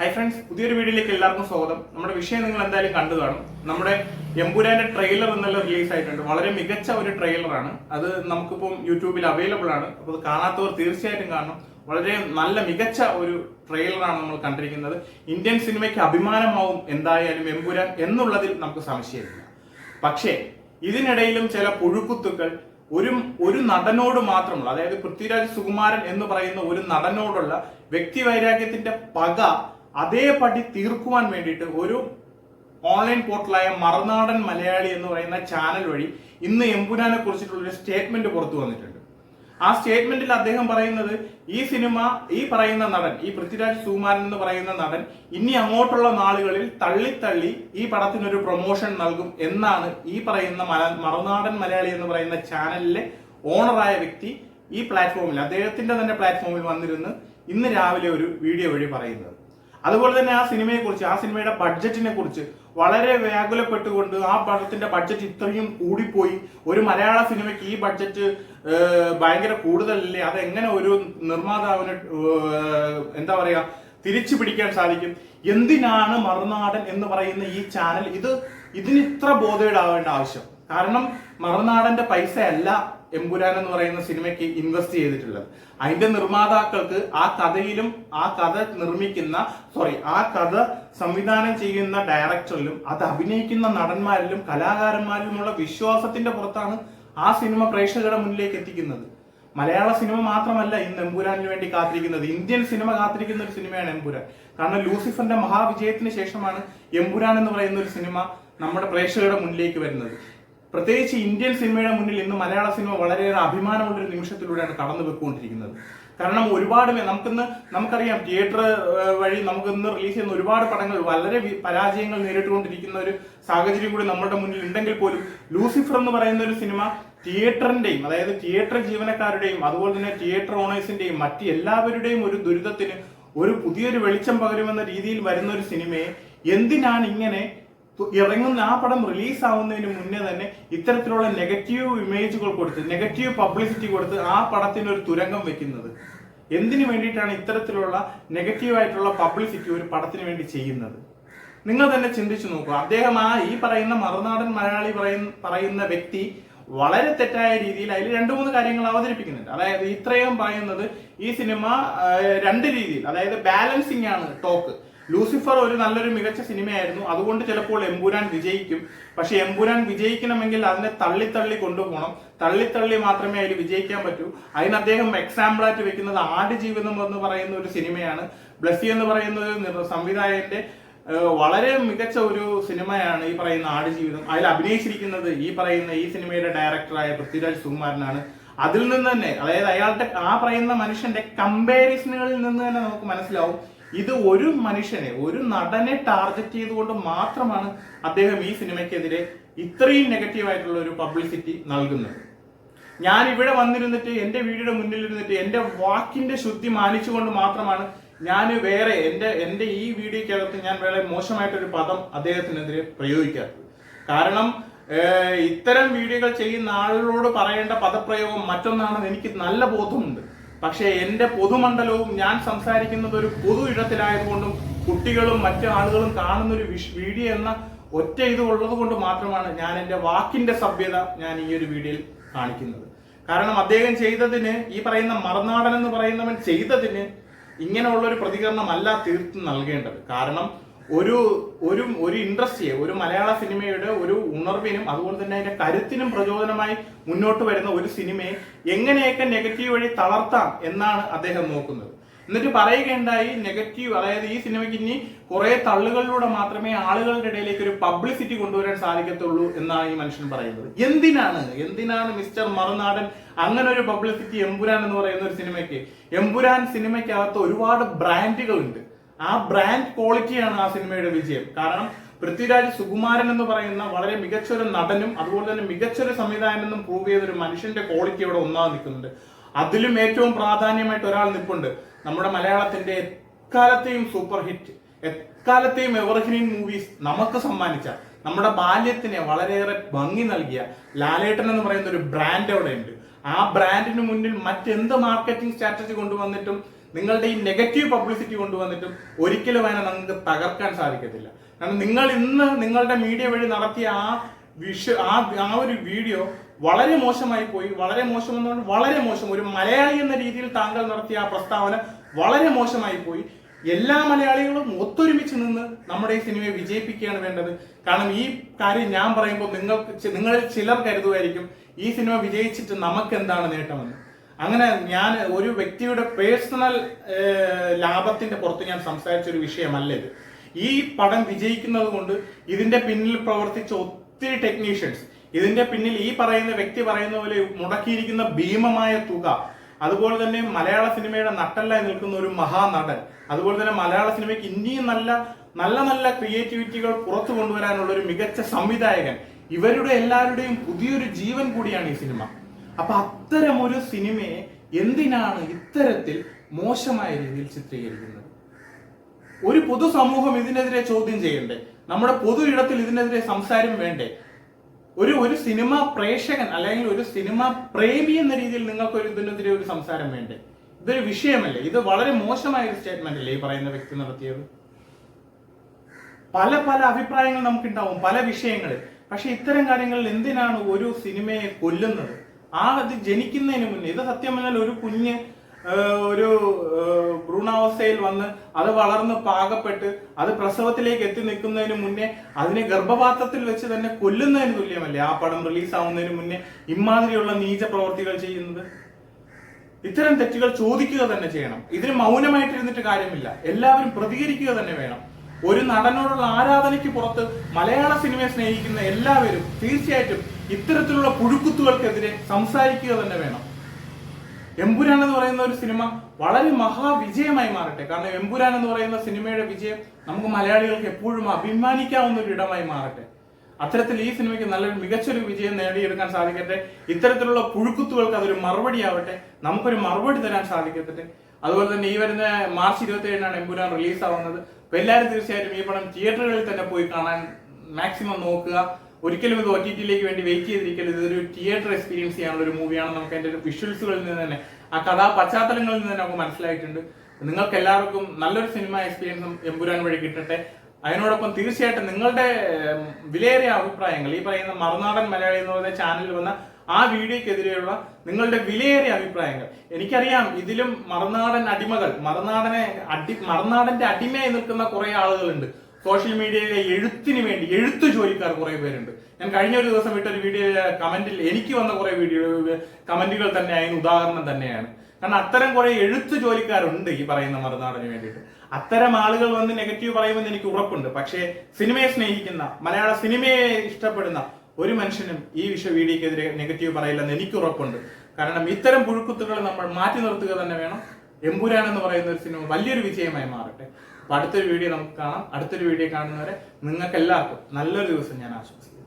Hi friends, പുതിയൊരു വീഡിയോയിലേക്ക് എല്ലാവർക്കും സ്വാഗതം. നമ്മുടെ വിഷയം നിങ്ങൾ എന്തായാലും കണ്ടു കാണും. നമ്മുടെ എമ്പുരാന്റെ ട്രെയിലർ എന്നുള്ള റിലീസ് ആയിട്ടുണ്ട്. വളരെ മികച്ച ഒരു ട്രെയിലറാണ്. അത് നമുക്കിപ്പം യൂട്യൂബിൽ അവൈലബിൾ ആണ്. അപ്പോൾ അത് കാണാത്തവർ തീർച്ചയായിട്ടും കാണണം. വളരെ നല്ല മികച്ച ഒരു ട്രെയിലറാണ് നമ്മൾ കണ്ടിരിക്കുന്നത്. ഇന്ത്യൻ സിനിമയ്ക്ക് അഭിമാനമാവും എന്തായാലും എമ്പുരാൻ എന്നുള്ളതിൽ നമുക്ക് സംശയമില്ല. പക്ഷേ ഇതിനിടയിലും ചില പുഴുക്കുത്തുക്കൾ ഒരു നടനോട് മാത്രമുള്ള, അതായത് പൃഥ്വിരാജ് സുകുമാരൻ എന്ന് പറയുന്ന ഒരു നടനോടുള്ള വ്യക്തിവൈരാഗ്യത്തിന്റെ പക അതേപടി തീർക്കുവാൻ വേണ്ടിയിട്ട് ഒരു ഓൺലൈൻ പോർട്ടലായ മറുനാടൻ മലയാളി എന്ന് പറയുന്ന ചാനൽ വഴി ഇന്ന് എമ്പുരാനെ കുറിച്ചിട്ടുള്ളൊരു സ്റ്റേറ്റ്മെന്റ് പുറത്തു വന്നിട്ടുണ്ട്. ആ സ്റ്റേറ്റ്മെന്റിൽ അദ്ദേഹം പറയുന്നത്, ഈ സിനിമ, ഈ പറയുന്ന നടൻ, ഈ പൃഥ്വിരാജ് സുകുമാരൻ എന്ന് പറയുന്ന നടൻ ഇനി അങ്ങോട്ടുള്ള നാളുകളിൽ തള്ളി ഈ പടത്തിനൊരു പ്രൊമോഷൻ നൽകും എന്നാണ് ഈ പറയുന്ന മറുനാടൻ മലയാളി എന്ന് പറയുന്ന ചാനലിലെ ഓണറായ വ്യക്തി ഈ പ്ലാറ്റ്ഫോമിൽ, അദ്ദേഹത്തിന്റെ തന്നെ പ്ലാറ്റ്ഫോമിൽ വന്നിരുന്ന് ഇന്ന് രാവിലെ ഒരു വീഡിയോ വഴി പറയുന്നത്. അതുപോലെ തന്നെ ആ സിനിമയെക്കുറിച്ച്, ആ സിനിമയുടെ ബഡ്ജറ്റിനെ കുറിച്ച് വളരെ വ്യാകുലപ്പെട്ടുകൊണ്ട്, ആ പടത്തിന്റെ ബഡ്ജറ്റ് ഇത്രയും കൂടിപ്പോയി, ഒരു മലയാള സിനിമയ്ക്ക് ഈ ബഡ്ജറ്റ് ഭയങ്കര കൂടുതലല്ലേ, അതെങ്ങനെ ഒരു നിർമ്മാതാവിന് എന്താ പറയാ തിരിച്ചു പിടിക്കാൻ സാധിക്കും, എന്തിനാണ് മറുനാടൻ എന്ന് പറയുന്ന ഈ ചാനൽ ഇതിന് ഇത്ര ബോധേഡാവേണ്ട ആവശ്യം? കാരണം മറുനാടന്റെ പൈസ അല്ല എമ്പുരാൻ എന്ന് പറയുന്ന സിനിമയ്ക്ക് ഇൻവെസ്റ്റ് ചെയ്തിട്ടുള്ളത്. അതിന്റെ നിർമ്മാതാക്കൾക്ക് ആ കഥയിലും ആ കഥ സംവിധാനം ചെയ്യുന്ന ഡയറക്ടറിലും അത് അഭിനയിക്കുന്ന നടന്മാരിലും കലാകാരന്മാരിലുമുള്ള വിശ്വാസത്തിന്റെ പുറത്താണ് ആ സിനിമ പ്രേക്ഷകരുടെ മുന്നിലേക്ക് എത്തിക്കുന്നത്. മലയാള സിനിമ മാത്രമല്ല ഇന്ന് എമ്പുരാനിന് വേണ്ടി കാത്തിരിക്കുന്നത്, ഇന്ത്യൻ സിനിമ കാത്തിരിക്കുന്ന ഒരു സിനിമയാണ് എമ്പുരാൻ. കാരണം ലൂസിഫറിന്റെ മഹാവിജയത്തിന് ശേഷമാണ് എമ്പുരാൻ എന്ന് പറയുന്ന ഒരു സിനിമ നമ്മുടെ പ്രേക്ഷകരുടെ മുന്നിലേക്ക് വരുന്നത്. പ്രത്യേകിച്ച് ഇന്ത്യൻ സിനിമയുടെ മുന്നിൽ ഇന്ന് മലയാള സിനിമ വളരെയേറെ അഭിമാനമുള്ളൊരു നിമിഷത്തിലൂടെയാണ് കടന്നു വെക്കൊണ്ടിരിക്കുന്നത്. കാരണം നമുക്കറിയാം, തിയേറ്റർ വഴി നമുക്ക് ഇന്ന് റിലീസ് ചെയ്യുന്ന ഒരുപാട് പടങ്ങൾ വളരെ പരാജയങ്ങൾ നേരിട്ടുകൊണ്ടിരിക്കുന്ന ഒരു സാഹചര്യം കൂടി നമ്മുടെ മുന്നിൽ ഉണ്ടെങ്കിൽ പോലും ലൂസിഫർ എന്ന് പറയുന്ന ഒരു സിനിമ തിയേറ്ററിന്റെയും, അതായത് തിയേറ്റർ ജീവനക്കാരുടെയും അതുപോലെ തന്നെ തിയേറ്റർ ഓണേഴ്സിന്റെയും മറ്റ് എല്ലാവരുടെയും ഒരു ദുരിതത്തിന് ഒരു പുതിയൊരു വെളിച്ചം പകരുമെന്ന രീതിയിൽ വരുന്ന ഒരു സിനിമയെ എന്തിനാണ് ഇങ്ങനെ ഇറങ്ങുന്ന ആ പടം റിലീസ് ആവുന്നതിന് മുന്നേ തന്നെ ഇത്തരത്തിലുള്ള നെഗറ്റീവ് ഇമേജുകൾ കൊടുത്ത്, നെഗറ്റീവ് പബ്ലിസിറ്റി കൊടുത്ത് ആ പടത്തിന് ഒരു തുരങ്കം വെക്കുന്നത്? എന്തിനു വേണ്ടിയിട്ടാണ് ഇത്തരത്തിലുള്ള നെഗറ്റീവായിട്ടുള്ള പബ്ലിസിറ്റി ഒരു പടത്തിന് വേണ്ടി ചെയ്യുന്നത്? നിങ്ങൾ തന്നെ ചിന്തിച്ചു നോക്കുക. അദ്ദേഹം ഈ പറയുന്ന മറുനാടൻ മലയാളി പറയുന്ന വ്യക്തി വളരെ തെറ്റായ രീതിയിൽ അതിൽ 2-3 കാര്യങ്ങൾ അവതരിപ്പിക്കുന്നുണ്ട്. അതായത് ഇത്രയും പറയുന്നത് ഈ സിനിമ 2 രീതിയിൽ, അതായത് ബാലൻസിങ് ആണ് ടോക്ക്. ലൂസിഫർ ഒരു നല്ലൊരു മികച്ച സിനിമയായിരുന്നു, അതുകൊണ്ട് ചിലപ്പോൾ എമ്പുരാൻ വിജയിക്കും. പക്ഷെ എമ്പുരാൻ വിജയിക്കണമെങ്കിൽ അതിനെ തള്ളി കൊണ്ടുപോകണം, തള്ളി മാത്രമേ അതിൽ വിജയിക്കാൻ പറ്റൂ. അതിന് അദ്ദേഹം എക്സാമ്പിളായിട്ട് വെക്കുന്നത് ആടുജീവിതം എന്ന് പറയുന്ന ഒരു സിനിമയാണ്. ബ്ലസ്സി എന്ന് പറയുന്ന ഒരു സംവിധായകന്റെ വളരെ മികച്ച ഒരു സിനിമയാണ് ഈ പറയുന്ന ആടുജീവിതം. അതിൽ അഭിനയിച്ചിരിക്കുന്നത് ഈ സിനിമയുടെ ഡയറക്ടറായ പൃഥ്വിരാജ് സുകുമാരനാണ്. അതിൽ നിന്ന് തന്നെ, അതായത് അയാളുടെ ആ പറയുന്ന മനുഷ്യന്റെ കമ്പാരിസണുകളിൽ നിന്ന് തന്നെ നമുക്ക് മനസ്സിലാവും ഇത് ഒരു മനുഷ്യനെ, ഒരു നടനെ ടാർഗറ്റ് ചെയ്തുകൊണ്ട് മാത്രമാണ് അദ്ദേഹം ഈ സിനിമയ്ക്കെതിരെ ഇത്രയും നെഗറ്റീവായിട്ടുള്ള ഒരു പബ്ലിസിറ്റി നൽകുന്നത്. ഞാൻ ഇവിടെ വന്നിരുന്നിട്ട് എന്റെ വീഡിയോയുടെ മുന്നിൽ ഇരുന്നിട്ട് എന്റെ വാക്കിന്റെ ശുദ്ധി മാനിച്ചുകൊണ്ട് മാത്രമാണ് ഞാൻ വേറെ എന്റെ ഈ വീഡിയോക്കകത്ത് ഞാൻ വേറെ മോശമായിട്ടൊരു പദം അദ്ദേഹത്തിനെതിരെ പ്രയോഗിക്കാത്തത്. കാരണം ഇത്തരം വീഡിയോകൾ ചെയ്യുന്ന ആളുകളോട് പറയേണ്ട പദപ്രയോഗം മറ്റൊന്നാണെന്ന് എനിക്ക് നല്ല ബോധമുണ്ട്. പക്ഷേ എന്റെ പൊതുമണ്ഡലവും ഞാൻ സംസാരിക്കുന്നത് ഒരു പൊതു ഇടത്തിലായതുകൊണ്ടും കുട്ടികളും മറ്റു ആളുകളും കാണുന്ന ഒരു വീഡിയോ എന്ന ഒറ്റ ഇത് ഉള്ളത് കൊണ്ട് മാത്രമാണ് ഞാൻ എന്റെ വാക്കിന്റെ സഭ്യത ഞാൻ ഈ ഒരു വീഡിയോയിൽ കാണിക്കുന്നത്. കാരണം അദ്ദേഹം ചെയ്തതിന്, ഈ പറയുന്ന മറുനാടൻ എന്ന് പറയുന്നവൻ ചെയ്തതിന് ഇങ്ങനെയുള്ള ഒരു പ്രതികരണമല്ല തീർത്തും നൽകേണ്ടത്. കാരണം ഒരു ഇൻഡസ്ട്രിയെ, ഒരു മലയാള സിനിമയുടെ ഒരു ഉണർവിനും അതുപോലെ തന്നെ അതിന്റെ കരുത്തിനും പ്രചോദനമായി മുന്നോട്ട് വരുന്ന ഒരു സിനിമയെ എങ്ങനെയൊക്കെ നെഗറ്റീവ് വഴി തളർത്താം എന്നാണ് അദ്ദേഹം നോക്കുന്നത്. എന്നിട്ട് പറയുകയുണ്ടായി, നെഗറ്റീവ്, അതായത് ഈ സിനിമയ്ക്ക് ഇനി കുറെ തള്ളുകളിലൂടെ മാത്രമേ ആളുകളുടെ ഇടയിലേക്ക് ഒരു പബ്ലിസിറ്റി കൊണ്ടുവരാൻ സാധിക്കത്തുള്ളൂ എന്നാണ് ഈ മനുഷ്യൻ പറയുന്നത്. എന്തിനാണ് മിസ്റ്റർ മറുനാടൻ അങ്ങനെ ഒരു പബ്ലിസിറ്റി എമ്പുരാൻ എന്ന് പറയുന്ന ഒരു സിനിമയ്ക്ക്? എമ്പുരാൻ സിനിമയ്ക്കകത്ത് ഒരുപാട് ബ്രാൻഡുകൾ ഉണ്ട്. ആ ബ്രാൻഡ് ക്വാളിറ്റിയാണ് ആ സിനിമയുടെ വിജയം. കാരണം പൃഥ്വിരാജ് സുകുമാരൻ എന്ന് പറയുന്ന വളരെ മികച്ചൊരു നടനും അതുപോലെ തന്നെ മികച്ചൊരു സംവിധായകനും പ്രൂവ് ചെയ്തൊരു മനുഷ്യന്റെ ക്വാളിറ്റി ഇവിടെ ഒന്നാമത് നിൽക്കുന്നുണ്ട്. അതിലും ഏറ്റവും പ്രാധാന്യമായിട്ട് ഒരാൾ നിൽപ്പുണ്ട്, നമ്മുടെ മലയാളത്തിന്റെ എക്കാലത്തെയും സൂപ്പർ ഹിറ്റ്, എക്കാലത്തെയും എവർഗ്രീൻ മൂവീസ് നമുക്ക് സമ്മാനിച്ച, നമ്മുടെ ബാല്യത്തിനെ വളരെയേറെ ഭംഗി നൽകിയ ലാലേട്ടൻ എന്ന് പറയുന്ന ഒരു ബ്രാൻഡ് അവിടെ ഉണ്ട്. ആ ബ്രാൻഡിന് മുന്നിൽ മറ്റെന്ത് മാർക്കറ്റിംഗ് സ്ട്രാറ്റജി കൊണ്ടുവന്നിട്ടും നിങ്ങളുടെ ഈ നെഗറ്റീവ് പബ്ലിസിറ്റി കൊണ്ടുവന്നിട്ടും ഒരിക്കലും അതിനെ നിങ്ങൾക്ക് തകർക്കാൻ സാധിക്കത്തില്ല. കാരണം നിങ്ങൾ ഇന്ന് നിങ്ങളുടെ മീഡിയ വഴി നടത്തിയ ആ ഒരു വീഡിയോ വളരെ മോശമായി പോയി. വളരെ മോശം എന്ന് പറഞ്ഞാൽ വളരെ മോശം. ഒരു മലയാളി എന്ന രീതിയിൽ താങ്കൾ നടത്തിയ ആ പ്രസ്താവന വളരെ മോശമായി പോയി. എല്ലാ മലയാളികളും ഒത്തൊരുമിച്ച് നിന്ന് നമ്മുടെ ഈ സിനിമയെ വിജയിപ്പിക്കുകയാണ് വേണ്ടത്. കാരണം ഈ കാര്യം ഞാൻ പറയുമ്പോൾ നിങ്ങളിൽ ചിലർ കരുതുമായിരിക്കും ഈ സിനിമ വിജയിച്ചിട്ട് നമുക്ക് എന്താണ് നേട്ടമെന്ന്. അങ്ങനെ ഞാൻ ഒരു വ്യക്തിയുടെ പേഴ്സണൽ ലാഭത്തിന്റെ പുറത്ത് ഞാൻ സംസാരിച്ച ഒരു വിഷയമല്ല ഇത്. ഈ പടം വിജയിക്കുന്നത് കൊണ്ട് ഇതിന്റെ പിന്നിൽ പ്രവർത്തിച്ച ഒത്തിരി ടെക്നീഷ്യൻസ്, ഇതിന്റെ പിന്നിൽ ഈ പറയുന്ന വ്യക്തി പറയുന്ന പോലെ മുടക്കിയിരിക്കുന്ന ഭീമമായ തുക, അതുപോലെ തന്നെ മലയാള സിനിമയുടെ നട്ടല്ലായി നിൽക്കുന്ന ഒരു മഹാനടൻ, അതുപോലെ തന്നെ മലയാള സിനിമയ്ക്ക് ഇനിയും നല്ല നല്ല നല്ല ക്രിയേറ്റിവിറ്റികൾ പുറത്തു കൊണ്ടുവരാനുള്ള ഒരു മികച്ച സംവിധായകൻ, ഇവരുടെ എല്ലാവരുടെയും പുതിയൊരു ജീവൻ കൂടിയാണ് ഈ സിനിമ. അപ്പൊ അത്തരം ഒരു സിനിമയെ എന്തിനാണ് ഇത്തരത്തിൽ മോശമായ രീതിയിൽ ചിത്രീകരിക്കുന്നത്? ഒരു പൊതുസമൂഹം ഇതിനെതിരെ ചോദ്യം ചെയ്യണ്ടേ? നമ്മുടെ പൊതു ഇടത്തിൽ ഇതിനെതിരെ സംസാരം വേണ്ടേ? ഒരു സിനിമ പ്രേക്ഷകൻ അല്ലെങ്കിൽ ഒരു സിനിമ പ്രേമി എന്ന രീതിയിൽ നിങ്ങൾക്ക് ഇതിനെതിരെ ഒരു സംസാരം വേണ്ടേ? ഇതൊരു വിഷയമല്ലേ? ഇത് വളരെ മോശമായ ഒരു സ്റ്റേറ്റ്മെന്റ് അല്ലേ ഈ പറയുന്ന വ്യക്തി നടത്തിയത്? പല പല അഭിപ്രായങ്ങൾ നമുക്കുണ്ടാവും പല വിഷയങ്ങളിൽ. പക്ഷെ ഇത്തരം കാര്യങ്ങളിൽ എന്തിനാണ് ഒരു സിനിമയെ കൊല്ലുന്നത്? അത് ജനിക്കുന്നതിന് മുന്നേ, ഇത് സത്യം പറഞ്ഞാൽ ഒരു കുഞ്ഞ് ഒരു ഭ്രൂണാവസ്ഥയിൽ വന്ന് അത് വളർന്ന് പാകപ്പെട്ട് അത് പ്രസവത്തിലേക്ക് എത്തി നിൽക്കുന്നതിന് മുന്നേ അതിനെ ഗർഭപാത്രത്തിൽ വെച്ച് തന്നെ കൊല്ലുന്നതിന് തുല്യമല്ലേ ആ പടം റിലീസ് ആവുന്നതിന് മുന്നേ ഇമാതിരിയുള്ള നീച പ്രവർത്തികൾ ചെയ്യുന്നത്? ഇത്തരം തെറ്റുകൾ ചോദിക്കുക തന്നെ ചെയ്യണം. ഇതിന് മൗനമായിട്ടിരുന്നിട്ട് കാര്യമില്ല, എല്ലാവരും പ്രതികരിക്കുക തന്നെ വേണം. ഒരു നടനോടുള്ള ആരാധനയ്ക്ക് പുറത്ത് മലയാള സിനിമയെ സ്നേഹിക്കുന്ന എല്ലാവരും തീർച്ചയായിട്ടും ഇത്തരത്തിലുള്ള പുഴുക്കുത്തുകൾക്കെതിരെ സംസാരിക്കുക തന്നെ വേണം. എമ്പുരാൻ എന്ന് പറയുന്ന ഒരു സിനിമ വളരെ മഹാവിജയമായി മാറട്ടെ. കാരണം എമ്പുരാൻ എന്ന് പറയുന്ന സിനിമയുടെ വിജയം നമുക്ക് മലയാളികൾക്ക് എപ്പോഴും അഭിമാനിക്കാവുന്ന ഒരു ഇടമായി മാറട്ടെ. അത്തരത്തിൽ ഈ സിനിമയ്ക്ക് നല്ലൊരു മികച്ചൊരു വിജയം നേടിയെടുക്കാൻ സാധിക്കട്ടെ. ഇത്തരത്തിലുള്ള പുഴുക്കുത്തുകൾക്ക് അതൊരു മറുപടി ആവട്ടെ, നമുക്കൊരു മറുപടി തരാൻ സാധിക്കട്ടെ. അതുപോലെ തന്നെ ഈ വരുന്ന മാർച്ച് 27-നാണ് എമ്പുരാൻ റിലീസ് ആവുന്നത്. അപ്പൊ എല്ലാവരും തീർച്ചയായിട്ടും ഈ പടം തിയേറ്ററുകളിൽ തന്നെ പോയി കാണാൻ മാക്സിമം നോക്കുക. ഒരിക്കലും ഇത് OTT-യിലേക്ക് വേണ്ടി വെയിറ്റ് ചെയ്തിരിക്കരുത്. ഇതൊരു തിയേറ്റർ എക്സ്പീരിയൻസ് ചെയ്യാനുള്ള ഒരു മൂവിയാണ്. നമുക്ക് അതിന്റെ വിഷ്വൽസുകളിൽ നിന്ന് തന്നെ ആ കഥാ പശ്ചാത്തലങ്ങളിൽ നിന്ന് തന്നെ നമുക്ക് മനസ്സിലായിട്ടുണ്ട്. നിങ്ങൾക്ക് എല്ലാവർക്കും നല്ലൊരു സിനിമ എക്സ്പീരിയൻസും എമ്പുരാൻ വഴി കിട്ടട്ടെ. അതിനോടൊപ്പം തീർച്ചയായിട്ടും നിങ്ങളുടെ വിലയേറിയ അഭിപ്രായങ്ങൾ, ഈ പറയുന്ന മറുനാടൻ മലയാളി എന്ന് പറയുന്ന ചാനലിൽ വന്ന ആ വീഡിയോക്കെതിരെയുള്ള നിങ്ങളുടെ വിലയേറിയ അഭിപ്രായങ്ങൾ. എനിക്കറിയാം ഇതിലും മറുനാടൻ അടിമകൾ, മറുനാടന്റെ അടിമയായി നിൽക്കുന്ന കുറെ ആളുകളുണ്ട്. സോഷ്യൽ മീഡിയയിലെ എഴുത്തിന് വേണ്ടി എഴുത്തു ജോലിക്കാർ കുറെ പേരുണ്ട്. ഞാൻ കഴിഞ്ഞ ഒരു ദിവസം വിട്ടൊരു വീഡിയോ കമന്റിൽ എനിക്ക് വന്ന കുറെ കമന്റുകൾ തന്നെ അതിന് ഉദാഹരണം തന്നെയാണ്. കാരണം അത്തരം കുറെ എഴുത്തു ജോലിക്കാരുണ്ട് ഈ പറയുന്ന മറുനാടന് വേണ്ടിയിട്ട്. അത്തരം ആളുകൾ വന്ന് നെഗറ്റീവ് പറയുമെന്ന് എനിക്ക് ഉറപ്പുണ്ട്. പക്ഷേ സിനിമയെ സ്നേഹിക്കുന്ന, മലയാള സിനിമയെ ഇഷ്ടപ്പെടുന്ന ഒരു മനുഷ്യനും ഈ വീഡിയോക്കെതിരെ നെഗറ്റീവ് പറയില്ലെന്ന് എനിക്ക് ഉറപ്പുണ്ട്. കാരണം ഇത്തരം പുഴുക്കുത്തുകൾ നമ്മൾ മാറ്റി നിർത്തുക തന്നെ വേണം. എമ്പുരാൻ എന്ന് പറയുന്ന ഒരു സിനിമ വലിയൊരു വിജയമായി മാറട്ടെ. അപ്പൊ അടുത്തൊരു വീഡിയോ നമുക്ക് കാണാം. അടുത്തൊരു വീഡിയോ കാണുന്നവരെ നിങ്ങൾക്ക് എല്ലാവർക്കും നല്ലൊരു ദിവസം ഞാൻ ആശംസിക്കുന്നു.